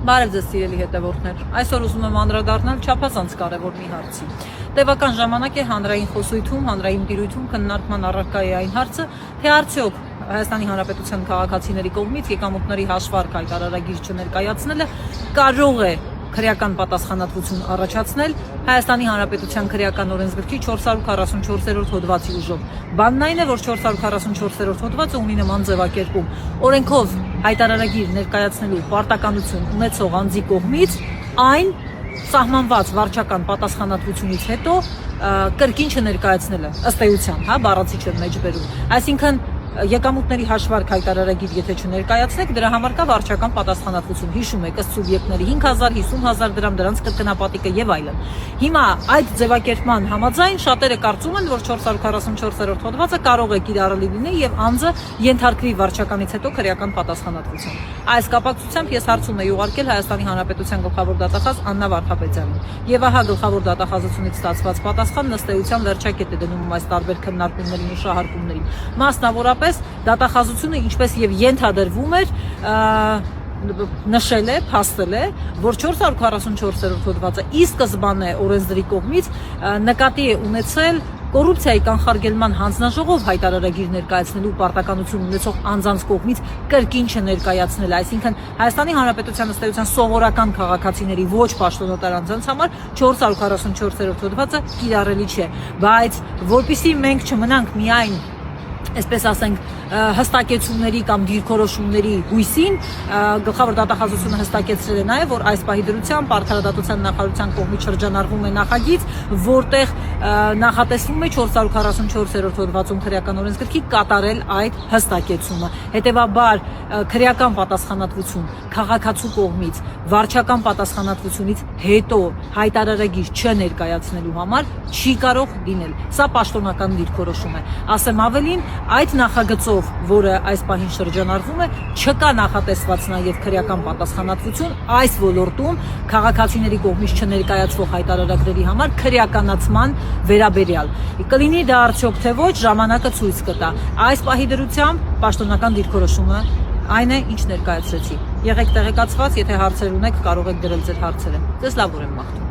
Բարև ձեզ սիրելի հետևորդներ, այսօր ուզում եմ անդրադառնալ չափազանց կարևոր մի հարցի։ Տևական ժամանակ է հանրային խոսույթում, հանրային տիրույթում քննարկման առարկա է այն հարցը, թե արդյոք Հայաստանի Հանրապետության քաղաքացիների կողմից եկամուտների հաշվարկ հայտարարագիր չներկայացնելը կարող է քրեական պատասխանատվություն առաջացնել Հայաստանի Հանրապետության քրեական օրենսգրքի 444-րդ հոդվածի ուժով։ Բանն այն է, որ 444-րդ հոդվածը ունի նման ձևակերպում. օրենքով հայտարարագիր ներկայացնելու պարտականություն ունեցող անձի կողմից այն սահմանված վարչական պատասխանատվությունից հետո կրկին չներկայացնելը, ըստ էության, բառացի չեմ մեջ բերում։ Այսինքն եկամուտների հաշվարկ հայտարարագիր եթե չներկայացնեք, դրա համար կա վարչական պատասխանատվություն։ Հիշում եք, ըստ սուբյեկտների 5000, 50000 դրամ, դրանց կրկնապատիկը եւ այլն։ Հիմա այդ ձևակերպման համաձայն շատերը կարծում են, որ 444-րդ հոդվածը կարող է կիրառելի լինի եւ անձը ենթարկվի վարչականից հետո քրեական պատասխանատվություն։ Այս կապակցությամբ ես հարցում եմ ուղարկել Հայաստանի Հանրապետության գլխավոր դատախազ Աննա Վարդապետյանին։ Եվ ահա գլխավոր դատախազությունից ստացված պատասխանն ըստ էության վերջակետ է դնում այս տարբեր քննարկումներին ու շահարկումներին։ Մասնավորապես դատախազությունը ինչպես եւ ենթադրվում էր նշել է, փաստել է, որ 444-րդ հոդվածը ի սկզբանե օրենսդրի կողմից նկատի է ունեցել կոռուպցիայի կանխարգելման հանձնաժողով հայտարարագիր ներկայացնելու պարտականություն ունեցող անձանց կողմից կրկին չներկայացնել, այսինքն Հայաստանի Հանրապետության ըստ էության սովորական քաղաքացիների ոչ պաշտոնատար անձանց համար 444-րդ հոդվածը կիրառելի չէ, բայց որpիսի մենք չմնանք միայն այսպես ասենք հստակեցումների կամ դիրքորոշումների հույսին, գլխավոր դատախազությունը հստակեցրել է նաև, որ այս պահի դրությամբ Արդարադատության նախարարության կողմից շրջանառվում է նախագիծ, որտեղ նախատեսվում է 444-րդ հոդվածում քրեական օրենսգրքի կատարել այդ հստակեցումը։ Հետևաբար քրեական պատասխանատվություն քաղաքացու կողմից վարչական պատասխանատվությունից հետո հայտարարագիր չներկայացնելու համար չի կարող լինել։ Սա պաշտոնական դիրքորոշում է։ Ասեմ ավելին, այդ նախագծով, որը այս պահին շրջանառվում է, չկա նախատեսված նաև քրեական պատասխանատվություն այս ոլորտում քաղաքացիների կողմից չներկայացվող հայտարարագրերի համար քրեականացման վերաբերյալ։ Կլինի դա արդյոք թե ոչ, ժամանակը ցույց կտա։ Այս պահի դրությամբ պաշտոնական դիրքորոշումը այն է, ինչ ներկայացրեցի։ Եղեք տեղեկացված, եթե հարցեր ունեք, կարող եք գրել ձեր հարցերը։ Ձեզ լավ օր եմ մաղթում։